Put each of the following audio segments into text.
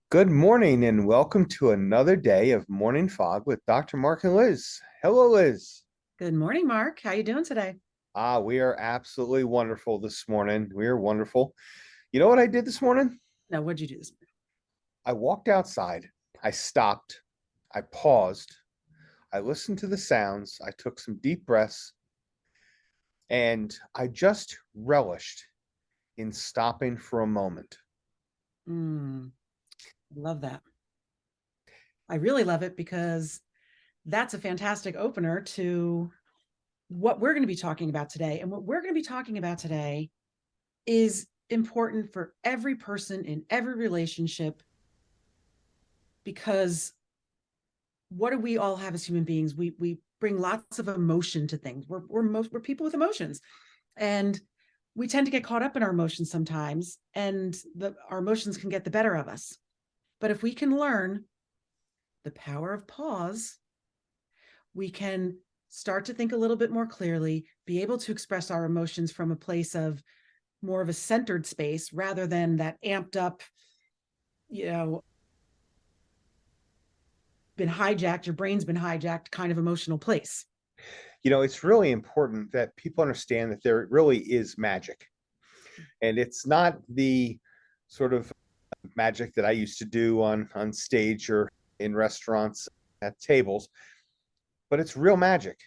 Good morning and welcome to another day of Morning Fog with Dr. Mark and Liz. Hello, Liz. Good morning, Mark. How you doing today? We are absolutely wonderful this morning. We are wonderful. You know what I did this morning? Now, what'd you do this I walked outside. I stopped. I paused. I listened to the sounds. I took some deep breaths and I just relished in stopping for a moment. morning? Love that. I really love it because that's a fantastic opener to what we're going to be talking about today. And what we're going to be talking about today is important for every person in every relationship because what do we all have as human beings? We bring lots of emotion to things. We're people with emotions, and we tend to get caught up in our emotions sometimes, and our emotions can get the better of us. But if we can learn the power of pause, we can start to think a little bit more clearly, be able to express our emotions from a place of more of a centered space rather than that amped up, you know, been hijacked, your brain's been hijacked kind of emotional place. It's really important that people understand that there really is magic. And it's not the sort of magic that I used to do on stage or in restaurants at tables, but it's real magic.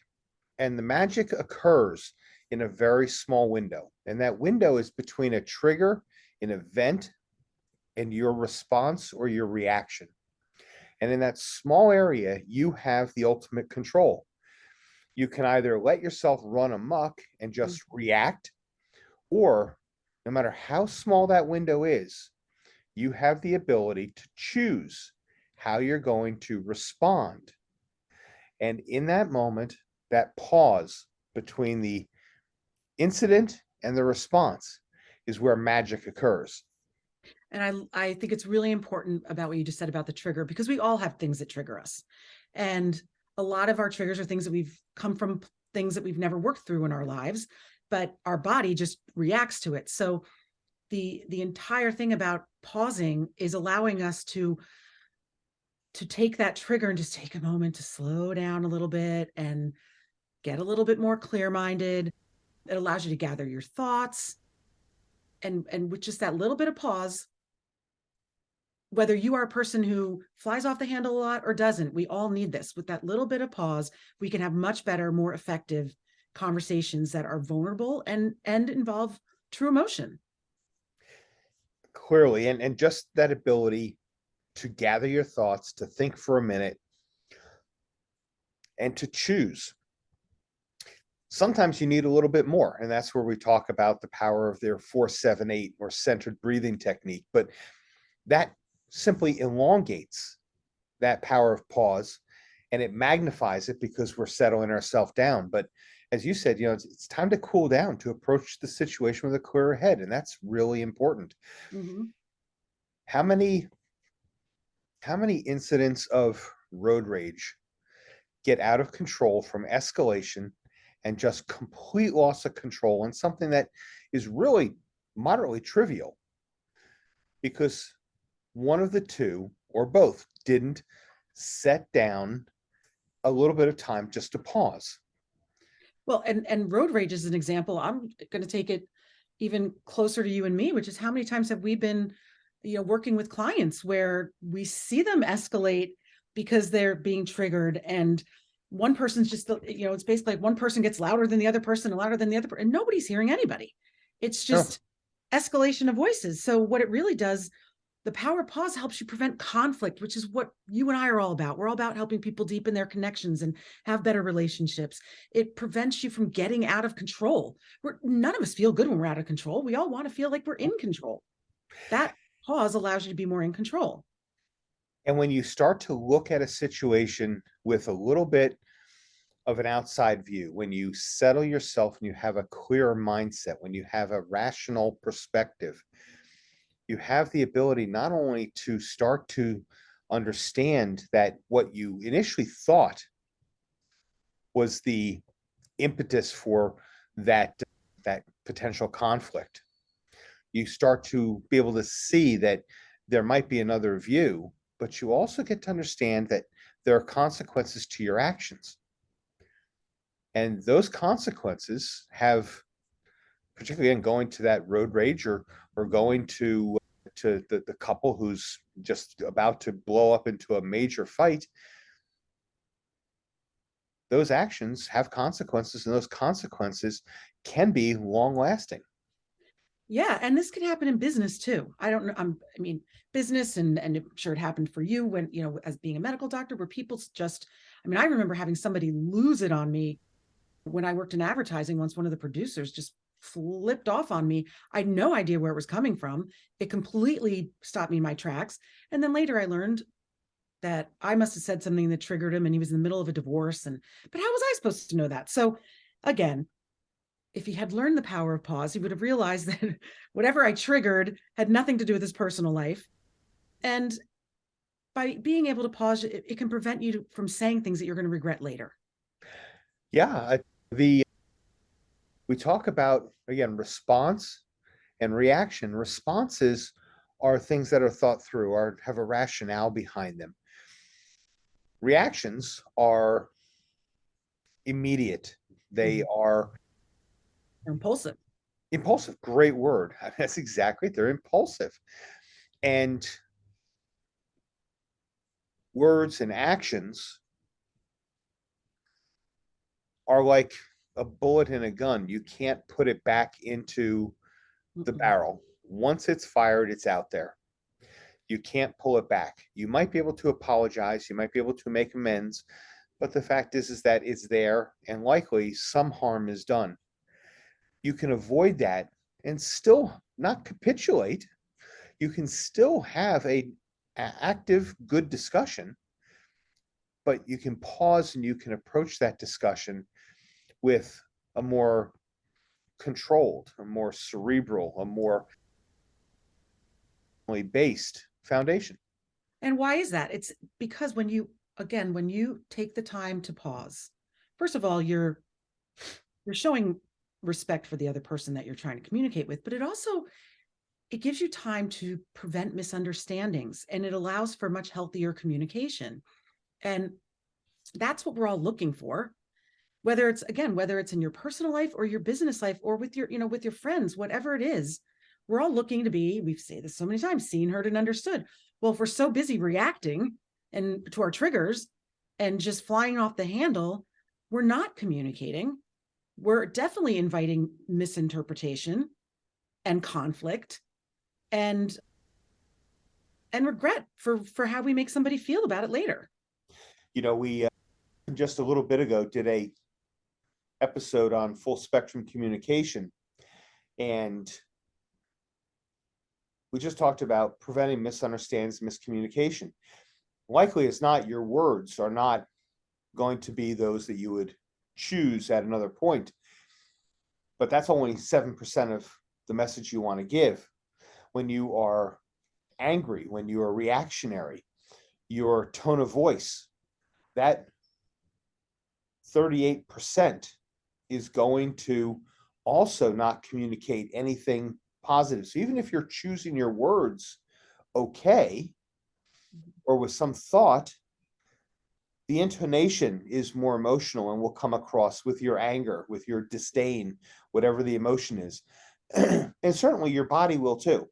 And the magic occurs in a very small window. And that window is between a trigger, an event, and your response or your reaction. And in that small area, you have the ultimate control. You can either let yourself run amok and just react, or no matter how small that window is, you have the ability to choose how you're going to respond. And in that moment, that pause between the incident and the response is where magic occurs. And I think it's really important about what you just said about the trigger because we all have things that trigger us. And a lot of our triggers are things that we've come from things that we've never worked through in our lives, but our body just reacts to it. So the entire thing about pausing is allowing us to take that trigger and just take a moment to slow down a little bit and get a little bit more clear minded. It allows you to gather your thoughts, and with just that little bit of pause, whether you are a person who flies off the handle a lot or doesn't, we all need this. With that little bit of pause, we can have much better, more effective conversations that are vulnerable and involve true emotion. Clearly, and just that ability to gather your thoughts, to think for a minute, and to choose. Sometimes you need a little bit more, and that's where we talk about the power of their 4-7-8 or centered breathing technique. But that simply elongates that power of pause and it magnifies it because we're settling ourselves down. But as you said, it's time to cool down to approach the situation with a clearer head, and that's really important. Mm-hmm. How many incidents of road rage get out of control from escalation and just complete loss of control and something that is really moderately trivial because one of the two or both didn't set down a little bit of time just to pause. Well, and road rage is an example. I'm going to take it even closer to you and me, which is how many times have we been, working with clients where we see them escalate because they're being triggered, and one person's just, it's basically like one person gets louder than the other person and louder than the other person, and nobody's hearing anybody. It's No, just escalation of voices. So what it really does, the power pause helps you prevent conflict, which is what you and I are all about. We're all about helping people deepen their connections and have better relationships. It prevents you from getting out of control. None of us feel good when we're out of control. We all want to feel like we're in control. That pause allows you to be more in control. and when you start to look at a situation with a little bit of an outside view, when you settle yourself and you have a clearer mindset, when you have a rational perspective, you have the ability not only to start to understand that what you initially thought was the impetus for that potential conflict. You start to be able to see that there might be another view, but you also get to understand that there are consequences to your actions. And those consequences have, particularly in going to that road rage, or going to the couple who's just about to blow up into a major fight, those actions have consequences, and those consequences can be long lasting. Yeah, and this can happen in business too. I don't know. I mean, business, and I'm sure it happened for you when, as being a medical doctor, where people just, I mean, I remember having somebody lose it on me when I worked in advertising. Once one of the producers just flipped off on me. I had no idea where it was coming from. It completely stopped me in my tracks. And then later I learned that I must have said something that triggered him, and he was in the middle of a divorce. But how was I supposed to know that? So again, if he had learned the power of pause, he would have realized that whatever I triggered had nothing to do with his personal life. And by being able to pause, it can prevent you from saying things that you're going to regret later. Yeah, the we talk about, again, response and reaction. Responses are things that are thought through, or have a rationale behind them. Reactions are immediate. They are They're impulsive. impulsive. Great word. That's exactly it. They're impulsive. And words and actions are like a bullet in a gun. You can't put it back into the barrel. Once it's fired, it's out there. You can't pull it back. You might be able to apologize, you might be able to make amends, but the fact is that it's there, and likely some harm is done. You can avoid that and still not capitulate. You can still have a active, good discussion, but you can pause and you can approach that discussion with a more controlled, a more cerebral, a more based foundation. And why is that? It's because when you take the time to pause, first of all, you're showing respect for the other person that you're trying to communicate with, but it gives you time to prevent misunderstandings, and it allows for much healthier communication. And that's what we're all looking for, whether it's in your personal life or your business life, or with with your friends, whatever it is. We're all looking to be, we've said this so many times, seen, heard, and understood. Well, if we're so busy reacting and to our triggers and just flying off the handle, we're not communicating. We're definitely inviting misinterpretation and conflict and regret for how we make somebody feel about it later. We just a little bit ago did a episode on full spectrum communication, and we just talked about preventing misunderstandings, miscommunication. Likely it's not, your words are not going to be those that you would choose at another point, but that's only 7% of the message you want to give. When you are angry, when you are reactionary, your tone of voice, that 38% is going to also not communicate anything positive. So even if you're choosing your words okay, or with some thought, the intonation is more emotional and will come across with your anger, with your disdain, whatever the emotion is. And certainly your body will too.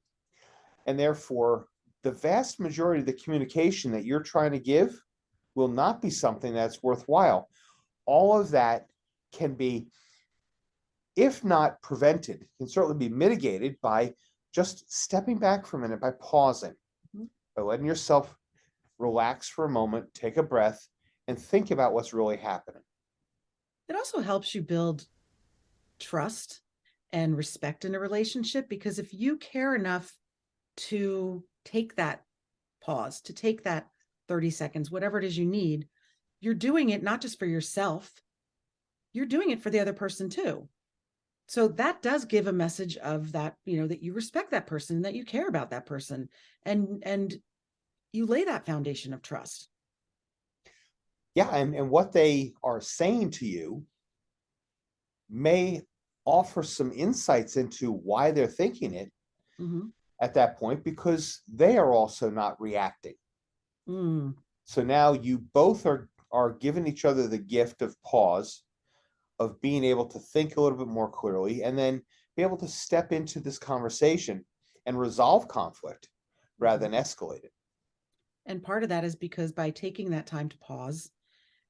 And therefore, the vast majority of the communication that you're trying to give will not be something that's worthwhile. All of that can be, if not prevented, can certainly be mitigated by just stepping back for a minute, by pausing, by letting yourself relax for a moment, take a breath, and think about what's really happening. It also helps you build trust and respect in a relationship, because if you care enough to take that pause, to take that 30 seconds, whatever it is you need, you're doing it not just for yourself, you're doing it for the other person too. So that does give a message of that, that you respect that person, that you care about that person, and you lay that foundation of trust. Yeah, and what they are saying to you may offer some insights into why they're thinking it, Mm-hmm. at that point because they are also not reacting. Mm, So now you both are giving each other the gift of pause, of being able to think a little bit more clearly, and then be able to step into this conversation and resolve conflict rather than escalate it. and part of that is because by taking that time to pause,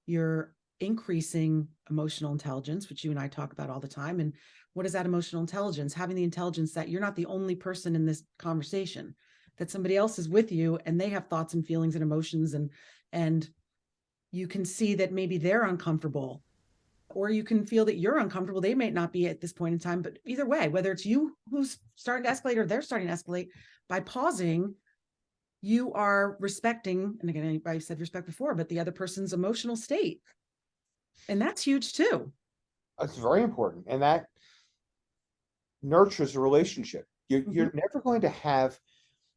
you're increasing emotional intelligence, which you and I talk about all the time. And what is that emotional intelligence? Having the intelligence that you're not the only person in this conversation, that somebody else is with you and they have thoughts and feelings and emotions, and you can see that maybe they're uncomfortable, or you can feel that you're uncomfortable. They may not be at this point in time, but either way, whether it's you who's starting to escalate or they're starting to escalate, by pausing, you are respecting, and again, anybody said respect before, but the other person's emotional state. And that's huge too. That's very important. And that nurtures a relationship. You're Mhm. never going to have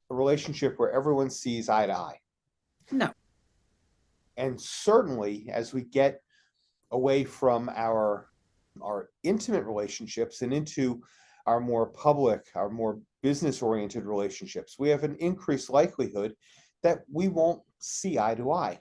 a relationship where everyone sees eye to eye. No. And certainly as we get away from our intimate relationships and into our more public, our more business oriented relationships, we have an increased likelihood that we won't see eye to eye.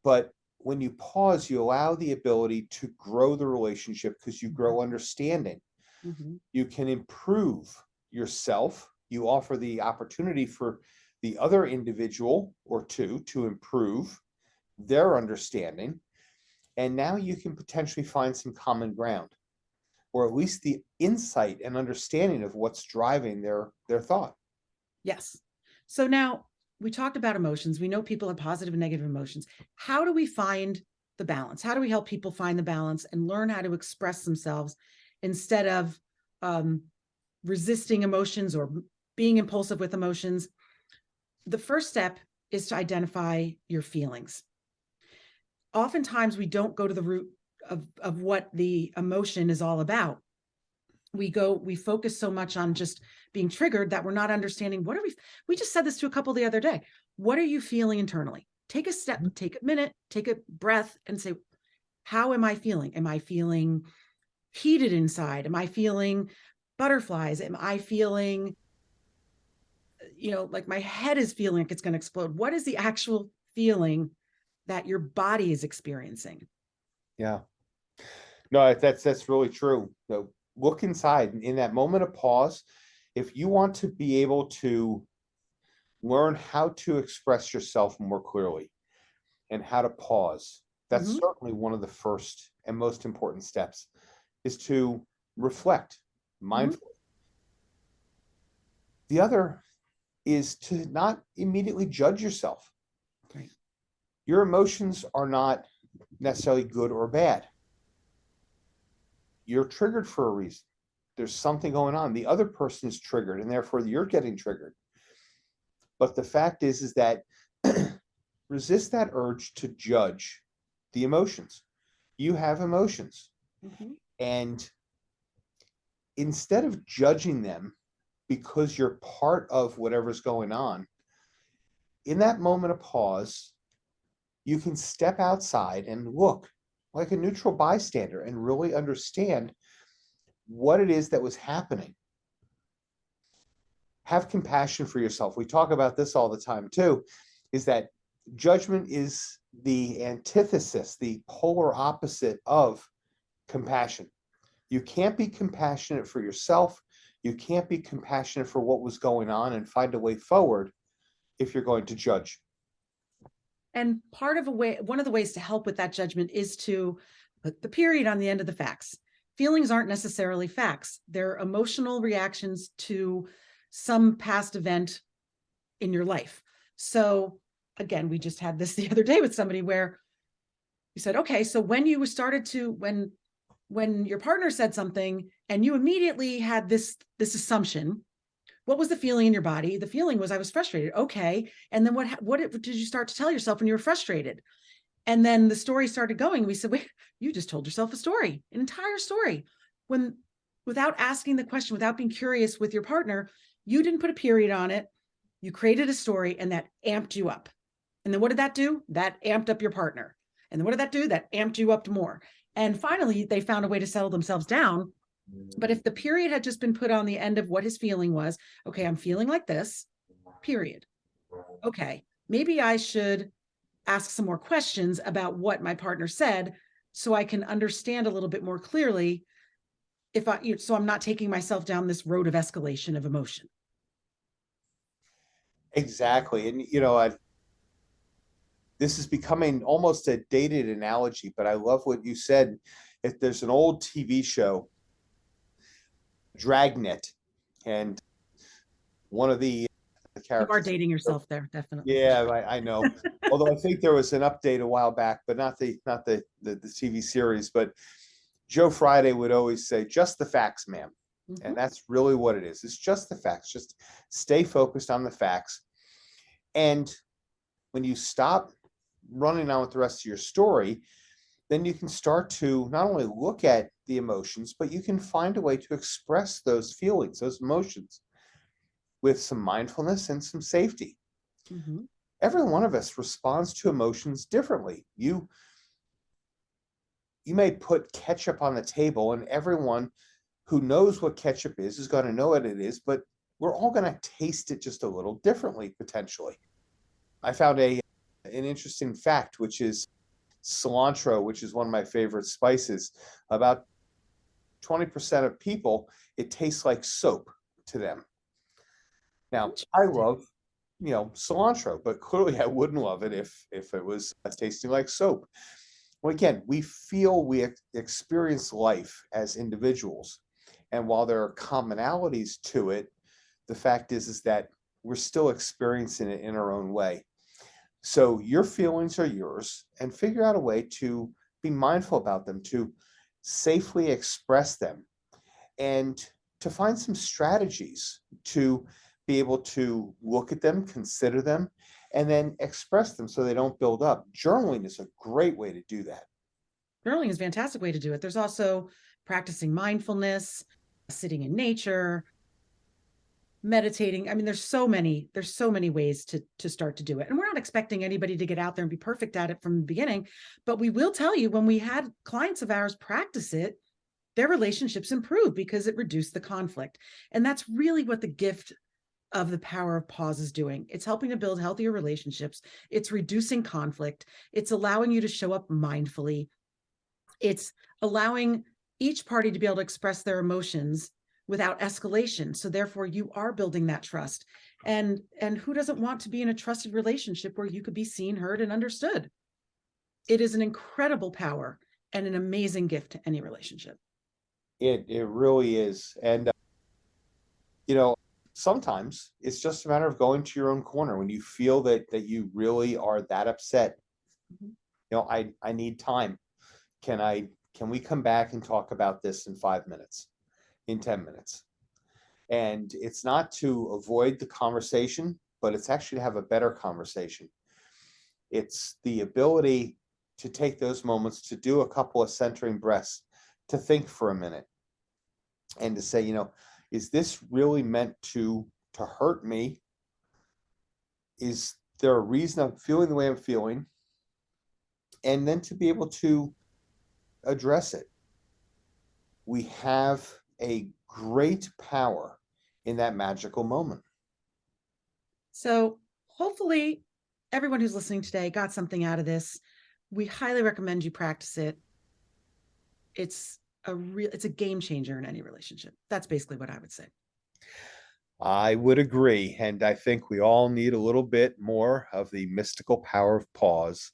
But when you pause, you allow the ability to grow the relationship because you grow understanding. Mhm. You can improve yourself. You offer the opportunity for the other individual or two to improve their understanding. And now you can potentially find some common ground, or at least the insight and understanding of what's driving their thought. Yes. So now we talked about emotions. We know people have positive and negative emotions. How do we find the balance? How do we help people find the balance and learn how to express themselves instead of um, resisting emotions or being impulsive with emotions? The first step is to identify your feelings. Oftentimes, we don't go to the root of what the emotion is all about. We focus so much on just being triggered that we're not understanding what are we just said this to a couple the other day. What are you feeling internally? Take a step, take a minute, take a breath and say, how am I feeling? Am I feeling heated inside? Am I feeling butterflies? Am I feeling, like my head is feeling like it's going to explode? What is the actual feeling that your body is experiencing? Yeah. No, that's really true. So look inside in that moment of pause. If you want to be able to learn how to express yourself more clearly and how to pause, that's Mhm. certainly one of the first and most important steps is to reflect Mhm. mindfully. The other is to not immediately judge yourself. Right. Your emotions are not necessarily good or bad. You're triggered for a reason. There's something going on. The other person is triggered, and therefore you're getting triggered. But the fact is that resist that urge to judge the emotions. You have emotions, Mhm. and instead of judging them because you're part of whatever's going on, in that moment of pause, you can step outside and look like a neutral bystander and really understand what it is that was happening. Have compassion for yourself. We talk about this all the time too, is that judgment is the antithesis, the polar opposite of compassion. You can't be compassionate for yourself. You can't be compassionate for what was going on and find a way forward if you're going to judge. And one of the ways to help with that judgment is to put the period on the end of the facts. Feelings aren't necessarily facts, they're emotional reactions to some past event in your life. So, again, we just had this the other day with somebody where we said, okay, so when you started to, when your partner said something and you immediately had this assumption, what was the feeling in your body? The feeling was I was frustrated. Okay. And then what did you start to tell yourself when you were frustrated? And then the story started going. We said, wait, you just told yourself a story, an entire story. When without asking the question, without being curious with your partner, you didn't put a period on it. You created a story and that amped you up. And then what did that do? That amped up your partner. And then what did that do? That amped you up more. And finally, they found a way to settle themselves down But if the period had just been put on the end of what his feeling was, okay, I'm feeling like this, period. Okay, maybe I should ask some more questions about what my partner said so I can understand a little bit more clearly so I'm not taking myself down this road of escalation of emotion. Exactly. And, this is becoming almost a dated analogy, but I love what you said. If there's an old TV show, Dragnet, and one of the You characters. are dating yourself there, definitely. Yeah, I know. Although I think there was an update a while back, but not the TV series. But Joe Friday would always say, "Just the facts, ma'am," and that's really what it is. It's just the facts. Just stay focused on the facts. And when you stop running on with the rest of your story, then you can start to not only look at the emotions, but you can find a way to express those feelings, those emotions, with some mindfulness and some safety. Mhm. Every one of us responds to emotions differently. You may put ketchup on the table, and everyone who knows what ketchup is going to know what it is, but we're all going to taste it just a little differently, potentially. I found an interesting fact, which is cilantro, which is one of my favorite spices. About 20% of people, it tastes like soap to them. Now, I Interesting. love, cilantro, but clearly I wouldn't love it if it was tasting like soap. Well, again, we experience life as individuals, and while there are commonalities to it, the fact is that we're still experiencing it in our own way. So your feelings are yours, and figure out a way to be mindful about them, to safely express them, and to find some strategies to be able to look at them, consider them, and then express them so they don't build up. Journaling is a great way to do that. Journaling is a fantastic way to do it. There's also practicing mindfulness, sitting in nature, meditating. I mean, there's so many ways to start to do it. And we're not expecting anybody to get out there and be perfect at it from the beginning, but we will tell you, when we had clients of ours practice it, their relationships improved because it reduced the conflict. And that's really what the gift of the power of pause is doing. It's helping to build healthier relationships. It's reducing conflict. It's allowing you to show up mindfully. It's allowing each party to be able to express their emotions without escalation. So therefore you are building that trust. And who doesn't want to be in a trusted relationship where you could be seen, heard, and understood? It is an incredible power and an amazing gift to any relationship. It really is. And sometimes it's just a matter of going to your own corner when you feel that you really are that upset. I need time. Can we come back and talk about this in 5 minutes, in 10 minutes? And it's not to avoid the conversation, but it's actually to have a better conversation. It's the ability to take those moments to do a couple of centering breaths, to think for a minute, and to say, is this really meant to hurt me? Is there a reason I'm feeling the way I'm feeling? And then to be able to address it. We have a great power in that magical moment. So hopefully everyone who's listening today got something out of this. We highly recommend you practice it. It's a game changer in any relationship. That's basically what I would say. I would agree. And I think we all need a little bit more of the mystical power of pause.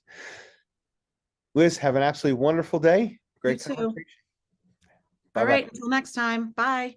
Liz, have an absolutely wonderful day. Great You too. conversation. All Bye-bye. right. Until next time. Bye.